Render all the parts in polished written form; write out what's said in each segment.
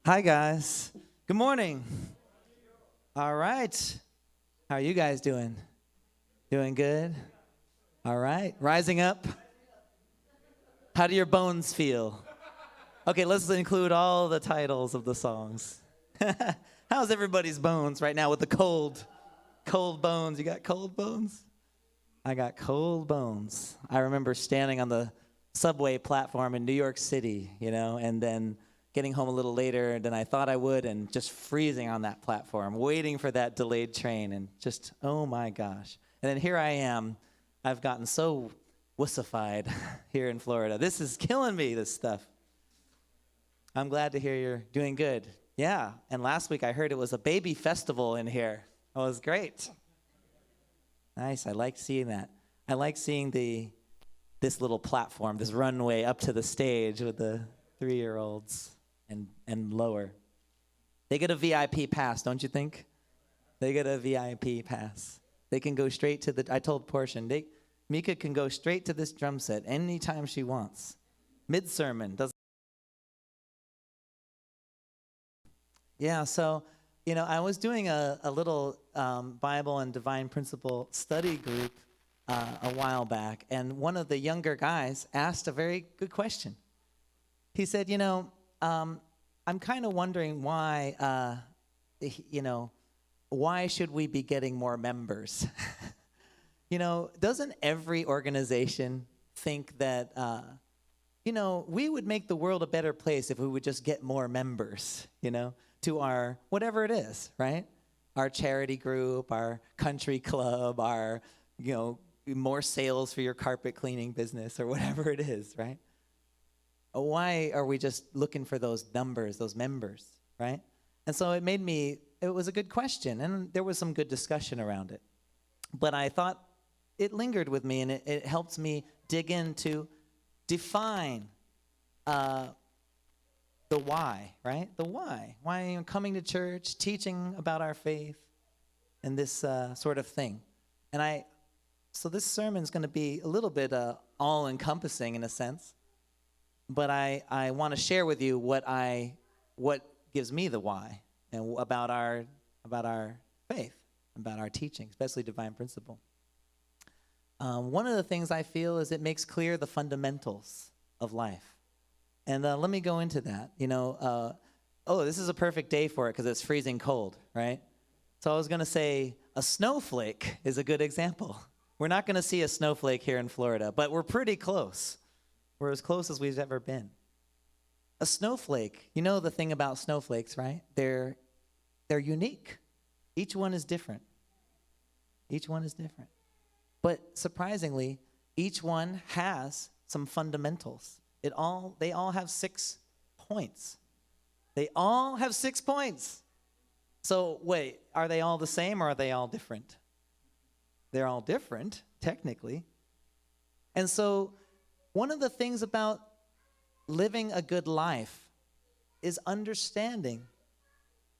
Hi, guys. Good morning. All right. How are you guys doing? Doing good? All right. Rising up. How do your bones feel? Okay, let's include all the titles of the songs. How's everybody's bones right now with the cold? Cold bones. You got cold bones? I got cold bones. I remember standing on the subway platform in New York City, and then getting home a little later than I thought I would and just freezing on that platform, waiting for that delayed train and just, oh my gosh. And then here I am. I've gotten so wussified here in Florida. This is killing me, this stuff. I'm glad to hear you're doing good. Yeah, and last week I heard it was a baby festival in here. It was great. Nice, I like seeing that. I like seeing this little platform, this runway up to the stage with the 3-year-olds and lower. They get a VIP pass, don't you think? They get a VIP pass. They can go straight to I told Portion, Mika can go straight to this drum set anytime she wants. Mid-sermon. Yeah, so, I was doing a little Bible and Divine Principle study group a while back, and one of the younger guys asked a very good question. He said, I'm kind of wondering why, why should we be getting more members? Doesn't every organization think that, we would make the world a better place if we would just get more members, to our, whatever it is, right? Our charity group, our country club, our, more sales for your carpet cleaning business or whatever it is, right? Why are we just looking for those numbers, those members, right? And so it was a good question, and there was some good discussion around it. But I thought it lingered with me, and it helped me dig into define the why, right? The why. Why am I coming to church, teaching about our faith, and this sort of thing. So this sermon is going to be a little bit all-encompassing in a sense. But I want to share with you what gives me the why and about our faith, about our teaching, especially divine principle. One of the things I feel is it makes clear the fundamentals of life. And let me go into that. This is a perfect day for it because it's freezing cold, right? So I was going to say a snowflake is a good example. We're not going to see a snowflake here in Florida, but we're pretty close. We're as close as we've ever been. A snowflake, the thing about snowflakes, right? They're unique. Each one is different. Each one is different. But surprisingly, each one has some fundamentals. They all have 6 points. They all have 6 points. So wait, are they all the same or are they all different? They're all different, technically. And so one of the things about living a good life is understanding.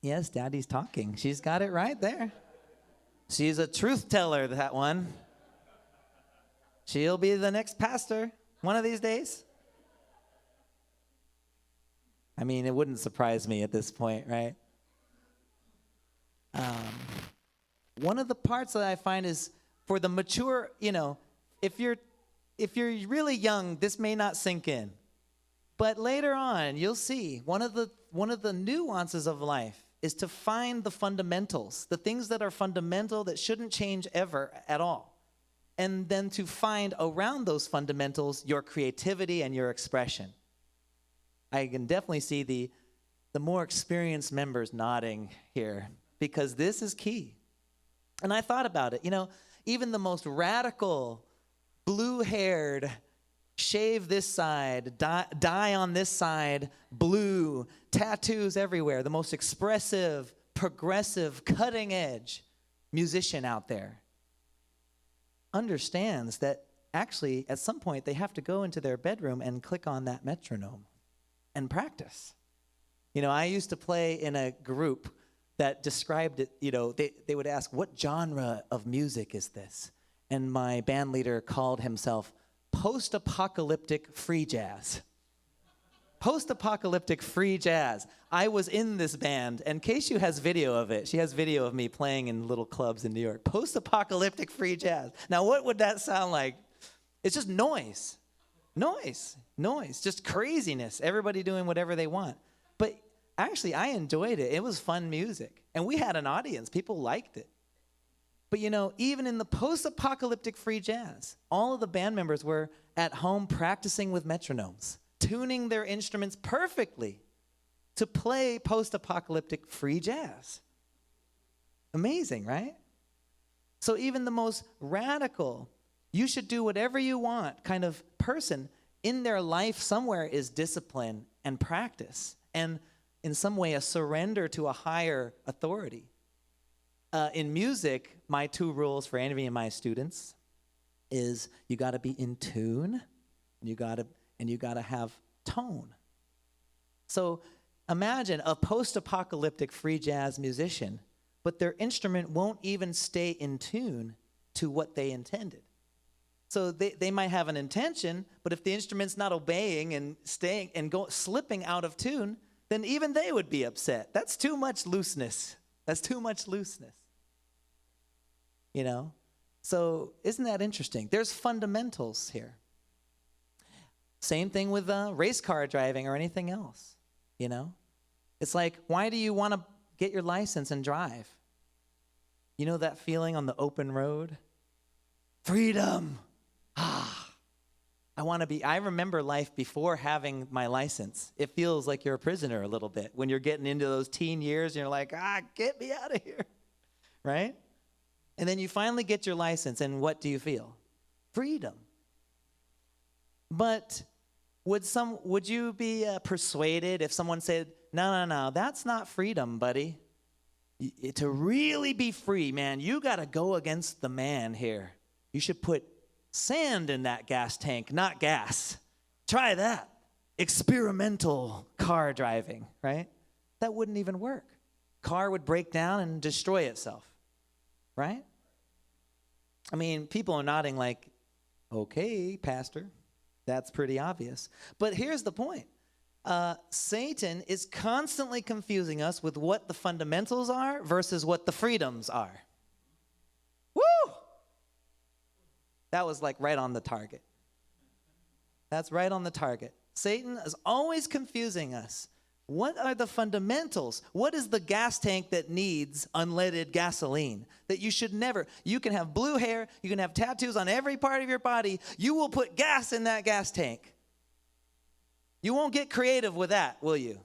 Yes, Daddy's talking. She's got it right there. She's a truth teller, that one. She'll be the next pastor one of these days. I mean, it wouldn't surprise me at this point, right? One of the parts that I find is for the mature, if you're really young, this may not sink in. But later on, you'll see one of the nuances of life is to find the fundamentals, the things that are fundamental that shouldn't change ever at all. And then to find around those fundamentals your creativity and your expression. I can definitely see the more experienced members nodding here because this is key. And I thought about it, even the most radical, blue-haired, shave this side, dye on this side, blue, tattoos everywhere, the most expressive, progressive, cutting-edge musician out there understands that actually at some point they have to go into their bedroom and click on that metronome and practice. I used to play in a group that described it, they would ask, what genre of music is this? And my band leader called himself post-apocalyptic free jazz. Post-apocalyptic free jazz. I was in this band, and Keishu has video of it. She has video of me playing in little clubs in New York. Post-apocalyptic free jazz. Now, what would that sound like? It's just noise. Noise. Just craziness. Everybody doing whatever they want. But actually, I enjoyed it. It was fun music. And we had an audience. People liked it. But even in the post-apocalyptic free jazz, all of the band members were at home practicing with metronomes, tuning their instruments perfectly to play post-apocalyptic free jazz. Amazing, right? So even the most radical, you should do whatever you want kind of person in their life somewhere is discipline and practice, and in some way a surrender to a higher authority. In music, my 2 rules for any of my students is you got to be in tune, and you got to have tone. So imagine a post-apocalyptic free jazz musician, but their instrument won't even stay in tune to what they intended. So they might have an intention, but if the instrument's not obeying and staying and slipping out of tune, then even they would be upset. That's too much looseness. So isn't that interesting? There's fundamentals here. Same thing with race car driving or anything else, It's like, why do you want to get your license and drive? You know that feeling on the open road? Freedom. I remember life before having my license. It feels like you're a prisoner a little bit. When you're getting into those teen years, you're like, get me out of here, right? And then you finally get your license, and what do you feel? Freedom. But would you be persuaded if someone said, no, that's not freedom, buddy. To really be free, man, you got to go against the man here. You should put sand in that gas tank, not gas. Try that. Experimental car driving, right? That wouldn't even work. Car would break down and destroy itself, right? I mean, people are nodding like, okay, pastor, that's pretty obvious. But here's the point. Satan is constantly confusing us with what the fundamentals are versus what the freedoms are. Woo! That was like right on the target. That's right on the target. Satan is always confusing us. What are the fundamentals? What is the gas tank that needs unleaded gasoline? That you should never, you can have blue hair, you can have tattoos on every part of your body, you will put gas in that gas tank. You won't get creative with that, will you?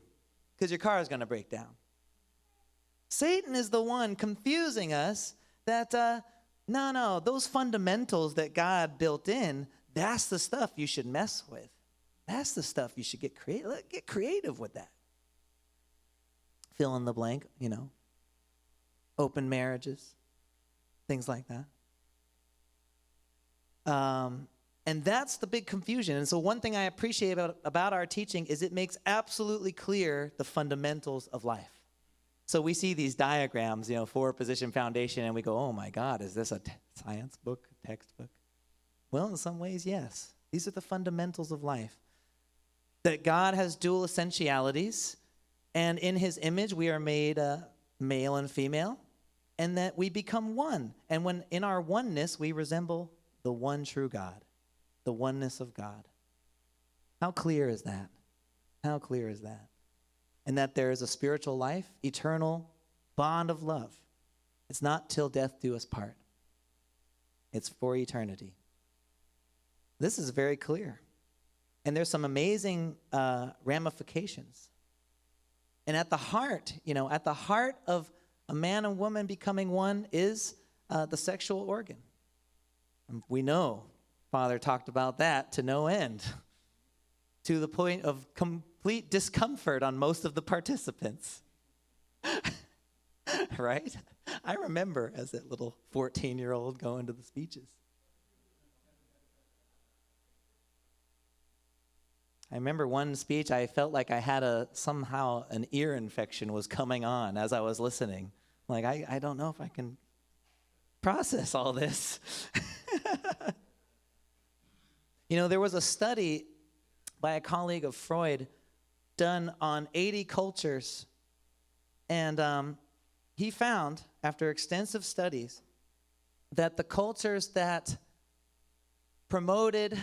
Because your car is going to break down. Satan is the one confusing us that, no, those fundamentals that God built in, that's the stuff you should mess with. That's the stuff you should get creative with that. Fill in the blank, open marriages, things like that. And that's the big confusion. And so one thing I appreciate about our teaching is it makes absolutely clear the fundamentals of life. So we see these diagrams, 4-position foundation, and we go, oh my God, is this a science book, textbook? Well, in some ways, yes. These are the fundamentals of life. That God has dual essentialities, and in his image we are made male and female, and that we become one. And when in our oneness we resemble the one true God, the oneness of God. How clear is that? How clear is that? And that there is a spiritual life, eternal bond of love. It's not till death do us part. It's for eternity. This is very clear. And there's some amazing ramifications. And at the heart of a man and woman becoming one is the sexual organ. We know, Father talked about that to no end, to the point of complete discomfort on most of the participants. Right? I remember as that little 14-year-old going to the speeches. I remember one speech, I felt like I had somehow an ear infection was coming on as I was listening. Like, I don't know if I can process all this. There was a study by a colleague of Freud done on 80 cultures. And he found, after extensive studies, that the cultures that promoted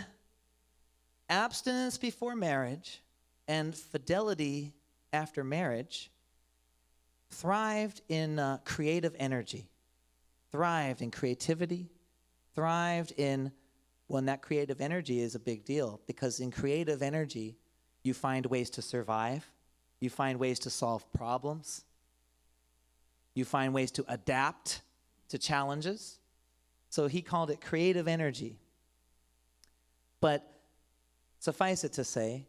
abstinence before marriage and fidelity after marriage thrived in creative energy, thrived in creativity, thrived in, when that creative energy is a big deal, because in creative energy, you find ways to survive, you find ways to solve problems, you find ways to adapt to challenges. So he called it creative energy. But suffice it to say,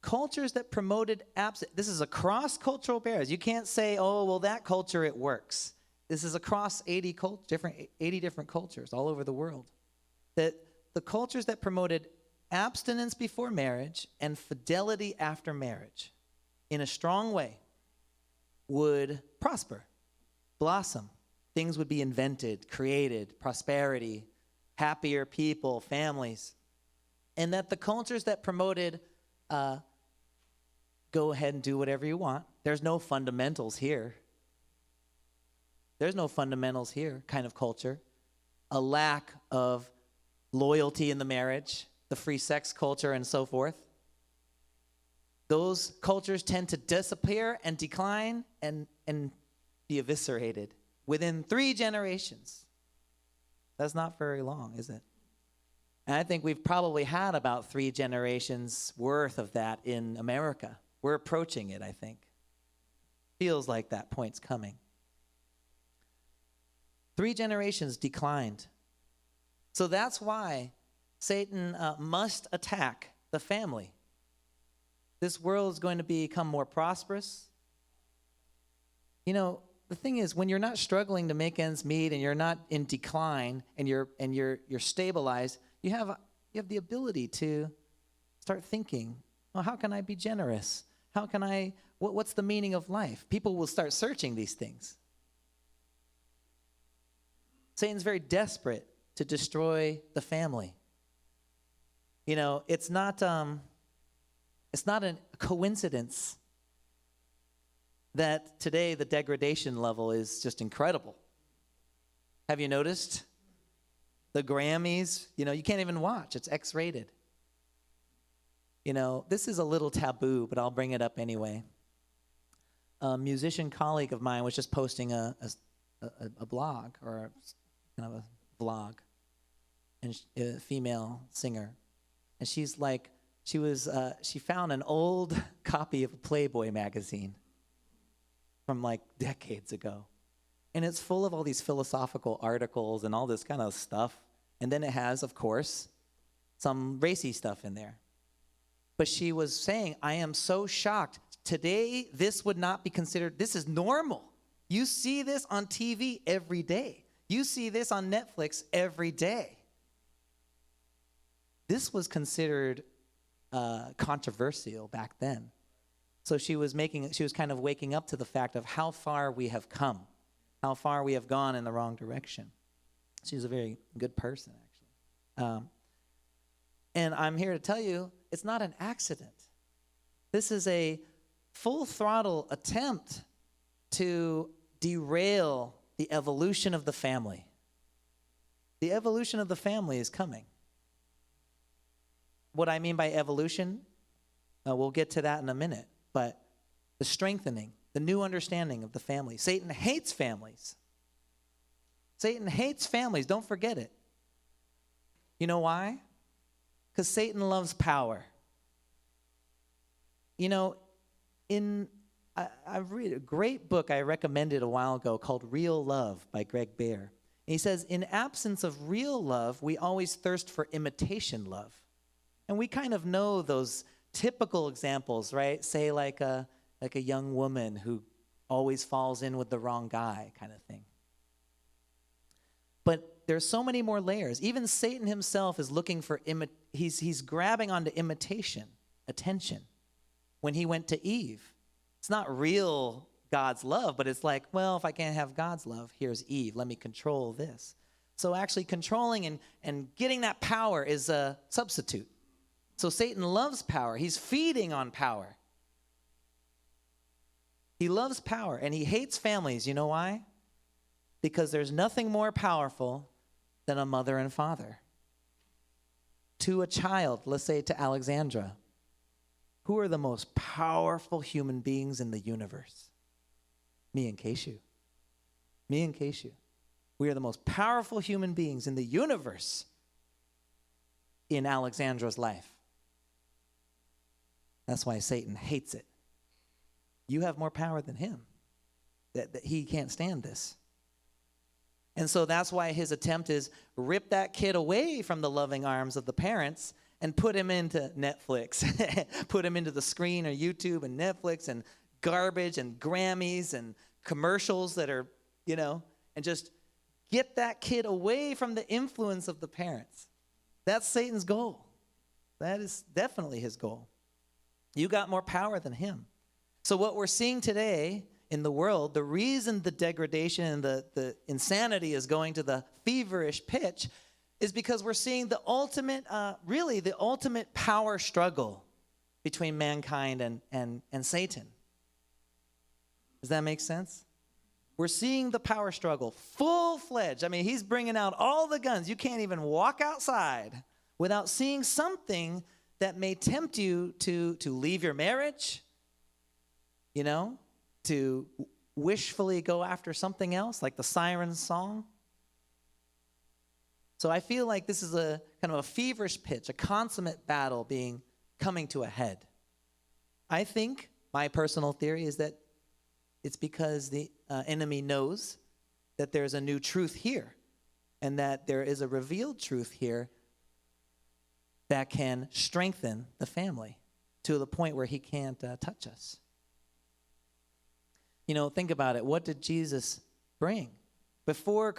cultures that promoted abstinence, this is across cultural barriers. You can't say, oh, well, that culture, it works. This is across 80 different cultures all over the world. That the cultures that promoted abstinence before marriage and fidelity after marriage in a strong way would prosper, blossom. Things would be invented, created, prosperity, happier people, families. And that the cultures that promoted go ahead and do whatever you want. There's no fundamentals here. There's no fundamentals here kind of culture. A lack of loyalty in the marriage, the free sex culture and so forth. Those cultures tend to disappear and decline and be eviscerated within 3 generations. That's not very long, is it? And I think we've probably had about 3 generations worth of that in America. We're approaching it, I think. Feels like that point's coming. 3 generations declined. So that's why Satan must attack the family. This world is going to become more prosperous. You know, the thing is, when you're not struggling to make ends meet and you're not in decline and you're stabilized, you have the ability to start thinking, well, how can I be generous? How can I, what's the meaning of life? People will start searching these things. Satan's very desperate to destroy the family. You know, it's not a coincidence that today the degradation level is just incredible. Have you noticed? The Grammys, you know, you can't even watch. It's X-rated. You know, this is a little taboo, but I'll bring it up anyway. A musician colleague of mine was just posting a blog, or kind of a vlog, and a female singer. And she's like, she found an old copy of a Playboy magazine from like decades ago. And it's full of all these philosophical articles and all this kind of stuff. And then it has, of course, some racy stuff in there. But she was saying, I am so shocked. Today, this would not be considered, this is normal. You see this on TV every day. You see this on Netflix every day. This was considered controversial back then. So she was kind of waking up to the fact of how far we have come, how far we have gone in the wrong direction. She was a very good person, actually. And I'm here to tell you, it's not an accident. This is a full throttle attempt to derail the evolution of the family. The evolution of the family is coming. What I mean by evolution, we'll get to that in a minute, but the strengthening, the new understanding of the family. Satan hates families. Satan hates families. Don't forget it. You know why? Because Satan loves power. You know, I read a great book I recommended a while ago called Real Love by Greg Bear. And he says, in absence of real love, we always thirst for imitation love. And we kind of know those typical examples, right? Say like a young woman who always falls in with the wrong guy kind of thing. But there's so many more layers. Even Satan himself is looking for, he's grabbing onto imitation, attention. When he went to Eve, it's not real God's love, but it's like, well, if I can't have God's love, here's Eve. Let me control this. So actually controlling and getting that power is a substitute. So Satan loves power. He's feeding on power. He loves power, and he hates families. You know why? Because there's nothing more powerful than a mother and father. To a child, let's say to Alexandra, who are the most powerful human beings in the universe? Me and Keishu. Me and Keishu. We are the most powerful human beings in the universe in Alexandra's life. That's why Satan hates it. You have more power than him. That he can't stand this. And so that's why his attempt is rip that kid away from the loving arms of the parents and put him into Netflix. Put him into the screen or YouTube and Netflix and garbage and Grammys and commercials that are, and just get that kid away from the influence of the parents. That's Satan's goal. That is definitely his goal. You got more power than him. So what we're seeing today in the world, the reason the degradation and the insanity is going to the feverish pitch is because we're seeing the ultimate, the ultimate power struggle between mankind and Satan. Does that make sense? We're seeing the power struggle full-fledged. I mean, he's bringing out all the guns. You can't even walk outside without seeing something that may tempt you to leave your marriage, to wishfully go after something else, like the siren song. So I feel like this is a kind of a feverish pitch, a consummate battle coming to a head. I think my personal theory is that it's because the enemy knows that there's a new truth here and that there is a revealed truth here that can strengthen the family to the point where he can't touch us. Think about it. What did Jesus bring? Before,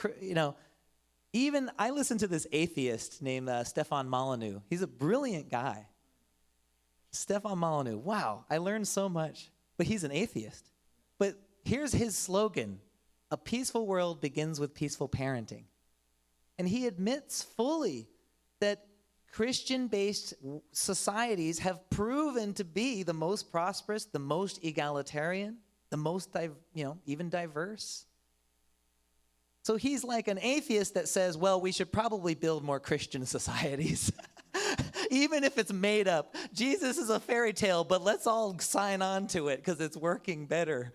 even I listened to this atheist named Stefan Molyneux. He's a brilliant guy. Stefan Molyneux. Wow, I learned so much. But he's an atheist. But here's his slogan: a peaceful world begins with peaceful parenting. And he admits fully that Christian-based societies have proven to be the most prosperous, the most egalitarian, the most, even diverse. So he's like an atheist that says, well, we should probably build more Christian societies. Even if it's made up. Jesus is a fairy tale, but let's all sign on to it because it's working better.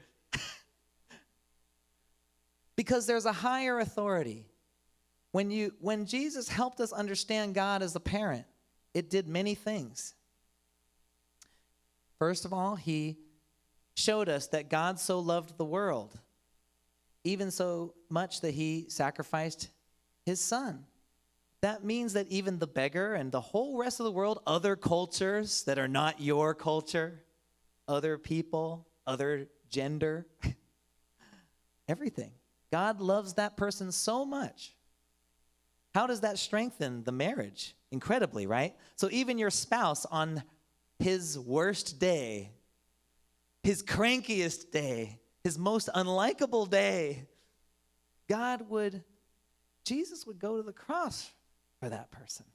Because there's a higher authority. When Jesus helped us understand God as a parent, it did many things. First of all, he showed us that God so loved the world, even so much that he sacrificed his son. That means that even the beggar and the whole rest of the world, other cultures that are not your culture, other people, other gender, everything. God loves that person so much. How does that strengthen the marriage? Incredibly, right? So even your spouse on his worst day, his crankiest day, his most unlikable day, Jesus would go to the cross for that person.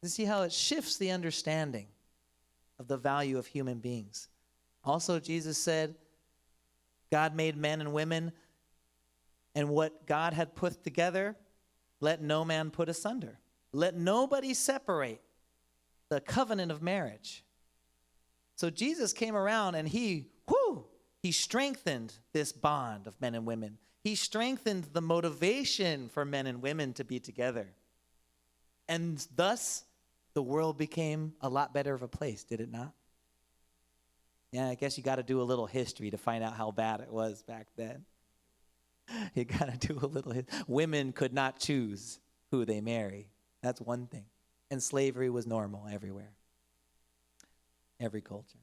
You see how it shifts the understanding of the value of human beings. Also, Jesus said, God made men and women, and what God had put together, let no man put asunder. Let nobody separate the covenant of marriage. So Jesus came around and he strengthened this bond of men and women. He strengthened the motivation for men and women to be together. And thus, the world became a lot better of a place, did it not? Yeah, I guess you got to do a little history to find out how bad it was back then. You got to do a little history. Women could not choose who they marry. That's one thing. And slavery was normal everywhere. Every culture.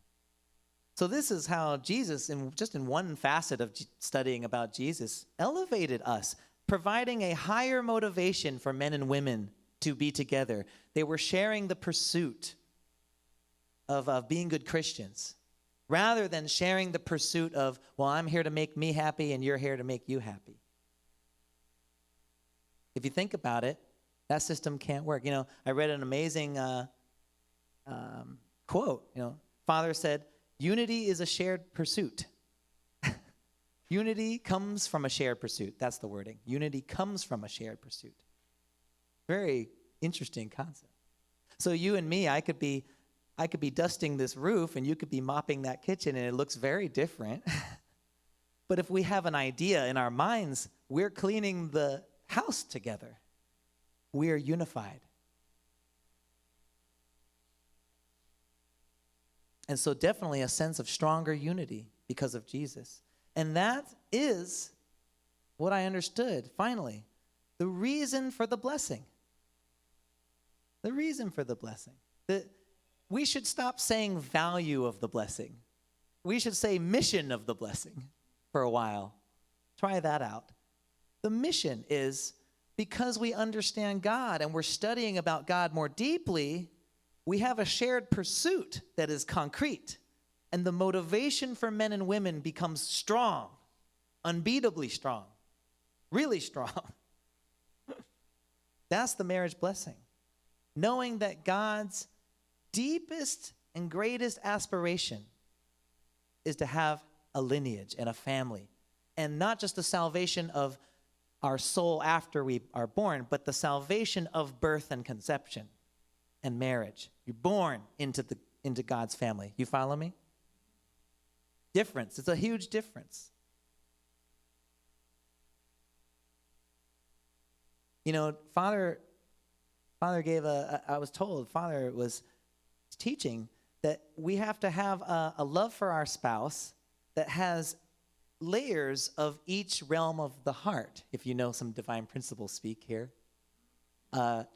So this is how Jesus, just in one facet of studying about Jesus, elevated us, providing a higher motivation for men and women to be together. They were sharing the pursuit of being good Christians, rather than sharing the pursuit of, well, I'm here to make me happy and you're here to make you happy. If you think about it, that system can't work. I read an amazing quote. Father said, unity is a shared pursuit. Unity comes from a shared pursuit. That's the wording. Unity comes from a shared pursuit. Very interesting concept. So you and me, I could be dusting this roof and you could be mopping that kitchen and it looks very different. But if we have an idea in our minds, we're cleaning the house together. We're unified. And so definitely a sense of stronger unity because of Jesus. And that is what I understood, finally. The reason for the blessing. The reason for the blessing. We should stop saying value of the blessing. We should say mission of the blessing for a while. Try that out. The mission is because we understand God and we're studying about God more deeply, we have a shared pursuit that is concrete. And the motivation for men and women becomes strong, unbeatably strong, really strong. That's the marriage blessing. Knowing that God's deepest and greatest aspiration is to have a lineage and a family. And not just the salvation of our soul after we are born, but the salvation of birth and conception and marriage. You're born into God's family. You follow me? Difference. It's a huge difference. You know, Father was teaching that we have to have a love for our spouse that has layers of each realm of the heart, if you know some divine principles speak here.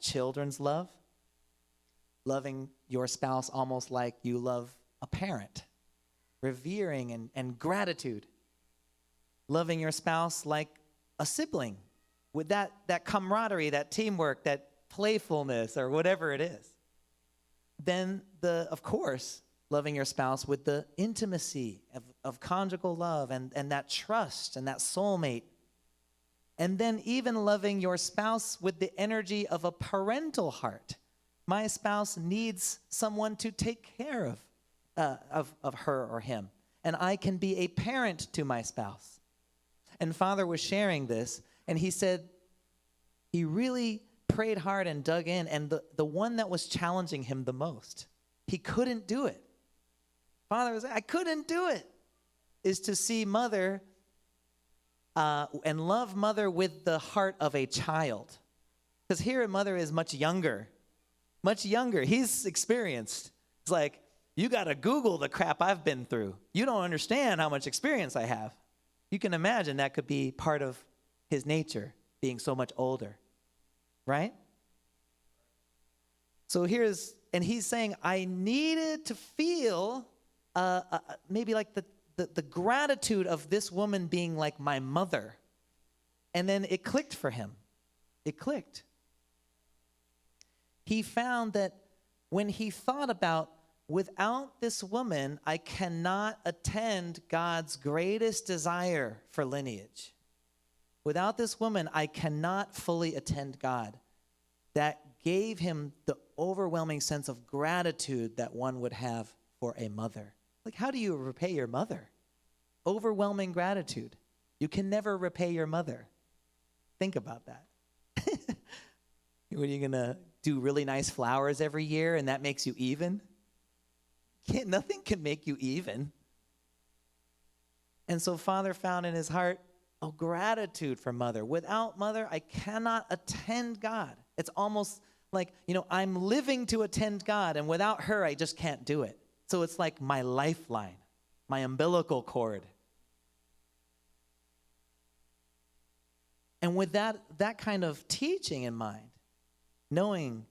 Children's love, loving your spouse almost like you love a parent, revering and gratitude, loving your spouse like a sibling, with that camaraderie, that teamwork, that playfulness, or whatever it is. Then, of course, loving your spouse with the intimacy of conjugal love and that trust and that soulmate. And then even loving your spouse with the energy of a parental heart. My spouse needs someone to take care of her or him. And I can be a parent to my spouse. And Father was sharing this, and he said he really prayed hard and dug in, and the one that was challenging him the most, he couldn't do it. Father was like, I couldn't do it, is to see mother and love mother with the heart of a child. Because here mother is much younger. He's experienced. It's like, you got to Google the crap I've been through. You don't understand how much experience I have. You can imagine that could be part of his nature, being so much older, right? So and he's saying, I needed to feel maybe like the gratitude of this woman being like my mother. And then it clicked for him. It clicked. He found that when he thought about, without this woman, I cannot attend God's greatest desire for lineage. Without this woman, I cannot fully attend God. That gave him the overwhelming sense of gratitude that one would have for a mother. Like, how do you repay your mother? Overwhelming gratitude. You can never repay your mother. Think about that. What, are you going to do really nice flowers every year and that makes you even? Nothing can make you even. And so Father found in his heart a gratitude for mother. Without mother, I cannot attend God. It's almost like, I'm living to attend God, and without her, I just can't do it. So it's like my lifeline, my umbilical cord. And with that kind of teaching in mind, knowing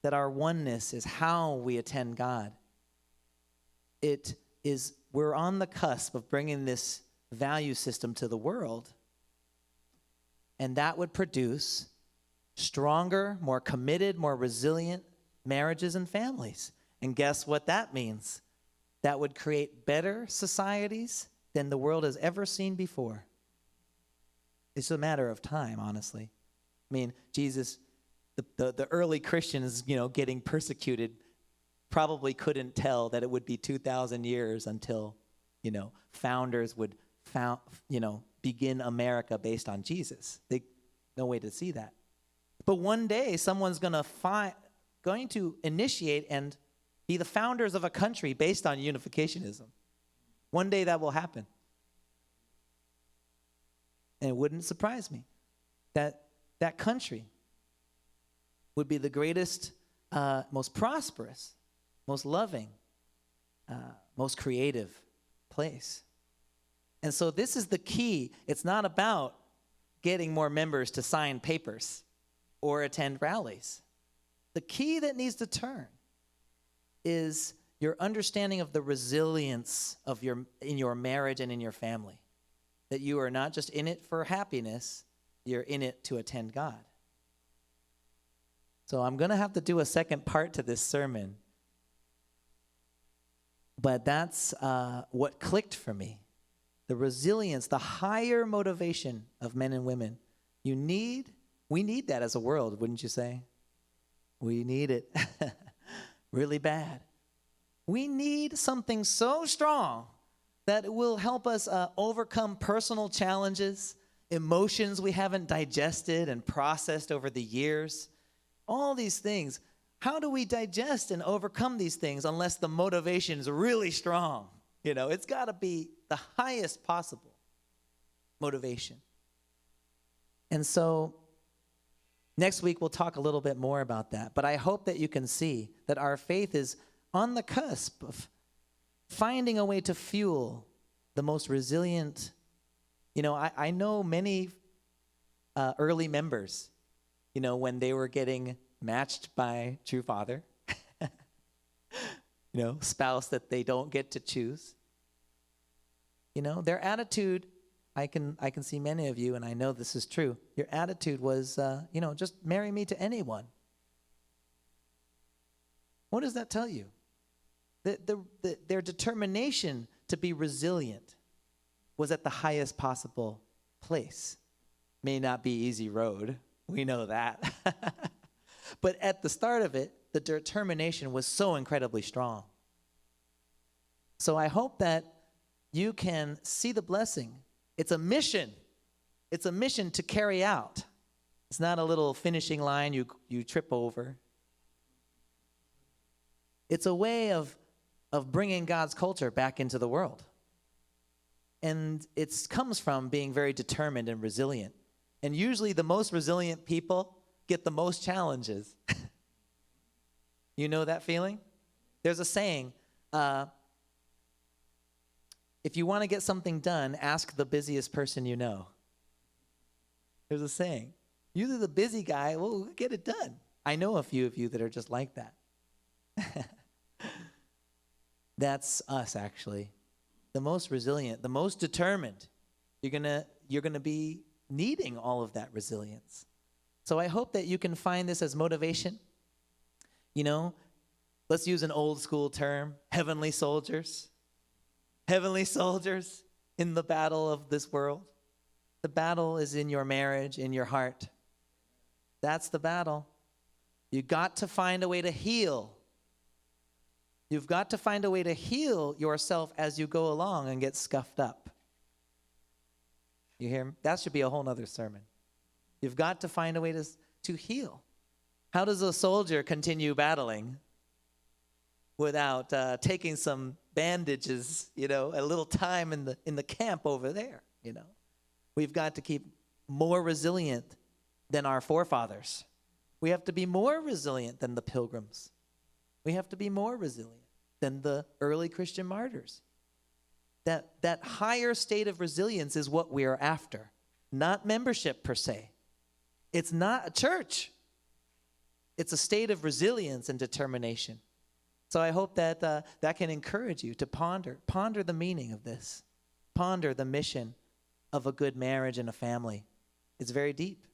that our oneness is how we attend God, we're on the cusp of bringing this value system to the world, and that would produce stronger, more committed, more resilient marriages and families. And guess what that means? That would create better societies than the world has ever seen before. It's a matter of time, honestly. I mean, Jesus, the early Christians, getting persecuted, probably couldn't tell that it would be 2,000 years until, founders would begin America based on Jesus. No way to see that. But one day, someone's going to initiate and be the founders of a country based on unificationism. One day that will happen. And it wouldn't surprise me that that country would be the greatest, most prosperous, most loving, most creative place. And so this is the key. It's not about getting more members to sign papers or attend rallies. The key that needs to turn is your understanding of the resilience in your marriage and in your family. That you are not just in it for happiness, you're in it to attend God. So I'm going to have to do a second part to this sermon. But that's what clicked for me. The resilience, the higher motivation of men and women. We need that as a world, wouldn't you say? We need it really bad. We need something so strong that it will help us overcome personal challenges, emotions we haven't digested and processed over the years. All these things. How do we digest and overcome these things unless the motivation is really strong? It's got to be the highest possible motivation. And so next week we'll talk a little bit more about that. But I hope that you can see that our faith is on the cusp of finding a way to fuel the most resilient. I know many early members, when they were getting matched by True Father, spouse that they don't get to choose. Their attitude, I can see many of you, and I know this is true. Your attitude was, just marry me to anyone. What does that tell you? Their determination to be resilient was at the highest possible place. May not be easy road. We know that. But at the start of it, the determination was so incredibly strong. So I hope that you can see the blessing. It's a mission. It's a mission to carry out. It's not a little finishing line you trip over. It's a way of bringing God's culture back into the world. And it comes from being very determined and resilient. And usually the most resilient people get the most challenges. You know that feeling? There's a saying, if you want to get something done, ask the busiest person you know. There's a saying. You're the busy guy, well, get it done. I know a few of you that are just like that. That's us, actually. The most resilient, the most determined. You're gonna be needing all of that resilience. So I hope that you can find this as motivation. Let's use an old school term, heavenly soldiers. Heavenly soldiers in the battle of this world. The battle is in your marriage, in your heart. That's the battle. You got to find a way to heal. You've got to find a way to heal yourself as you go along and get scuffed up. You hear me? That should be a whole nother sermon. You've got to find a way to heal. How does a soldier continue battling without taking some bandages, a little time in the camp over there, We've got to keep more resilient than our forefathers. We have to be more resilient than the pilgrims. We have to be more resilient than the early Christian martyrs. That higher state of resilience is what we are after, not membership per se. It's not a church. It's a state of resilience and determination. So I hope that that can encourage you to ponder the meaning of this. Ponder the mission of a good marriage and a family. It's very deep.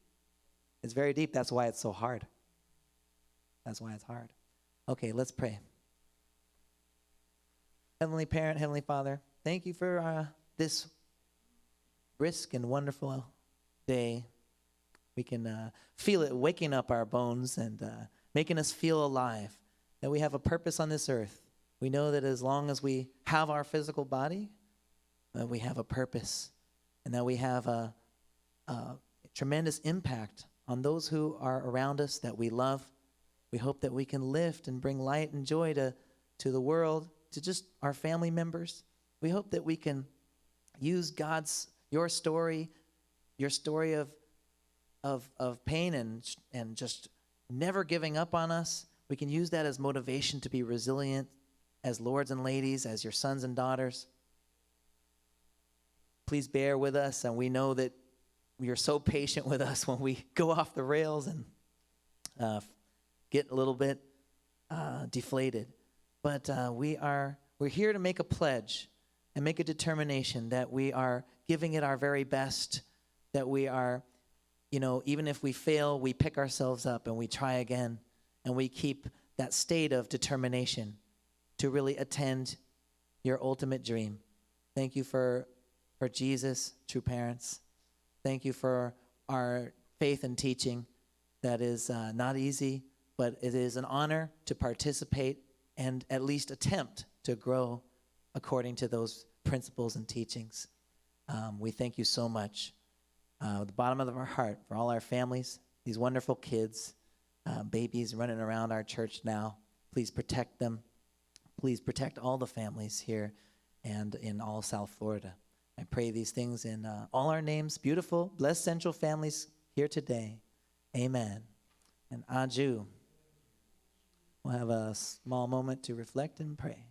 It's very deep. That's why it's so hard. That's why it's hard. Okay, let's pray. Heavenly Parent, Heavenly Father, thank you for this brisk and wonderful day. We can feel it waking up our bones and making us feel alive, that we have a purpose on this earth. We know that as long as we have our physical body, that we have a purpose, and that we have a tremendous impact on those who are around us that we love. We hope that we can lift and bring light and joy to the world, to just our family members. We hope that we can use your story of pain and just never giving up on us. We can use that as motivation to be resilient as lords and ladies, as your sons and daughters. Please bear with us, and we know that you're so patient with us when we go off the rails and get a little bit deflated. But we're here to make a pledge and make a determination that we are giving it our very best, that we are, even if we fail, we pick ourselves up and we try again, and we keep that state of determination to really attend your ultimate dream. Thank you for Jesus, true parents. Thank you for our faith and teaching that is not easy, but it is an honor to participate and at least attempt to grow according to those principles and teachings. We thank you so much. At the bottom of our heart, for all our families, these wonderful kids, babies running around our church now. Please protect them. Please protect all the families here and in all South Florida. I pray these things in all our names, beautiful, blessed central families here today. Amen. And Aju. We'll have a small moment to reflect and pray.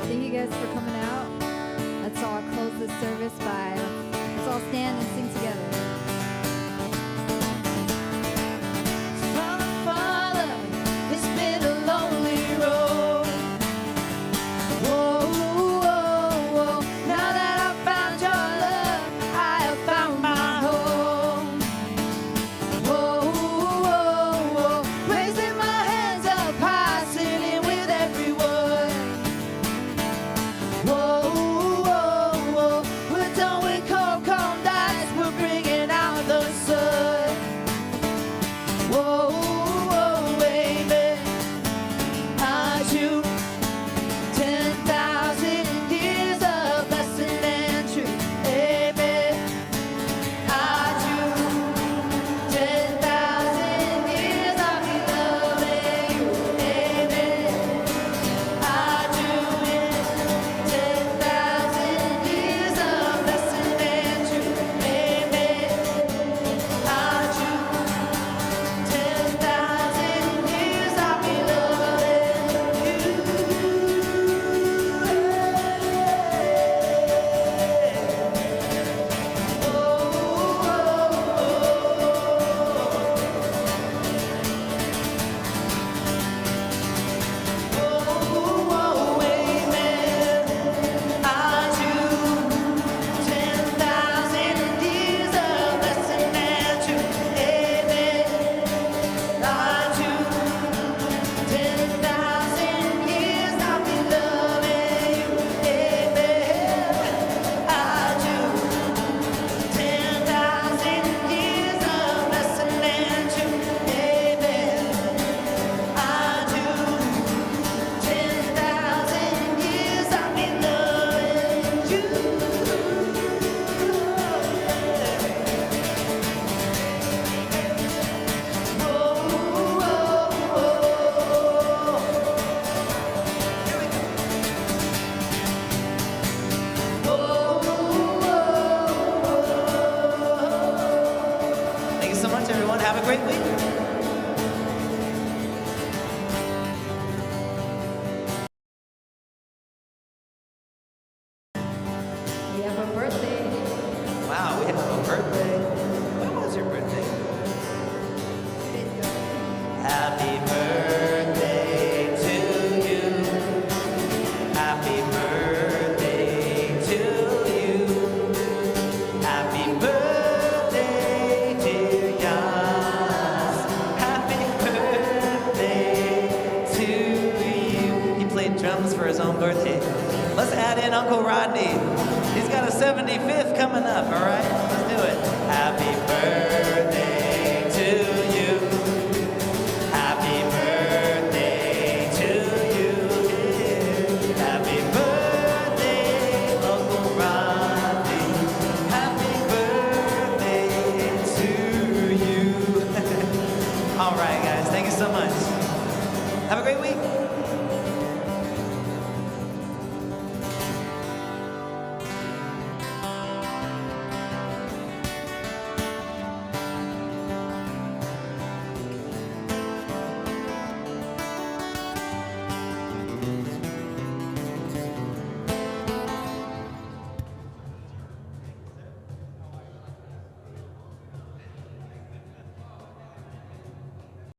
Thank you guys for coming out. Let's all close this service let's all stand and sing together. We're done with cold dice. We're bringing own birthday. Let's add in Uncle Rodney. He's got a 75th coming up, all right? Let's do it. Happy birthday to you. Happy birthday to you. Happy birthday, Uncle Rodney. Happy birthday to you. All right, guys. Thank you so much. Have a great week.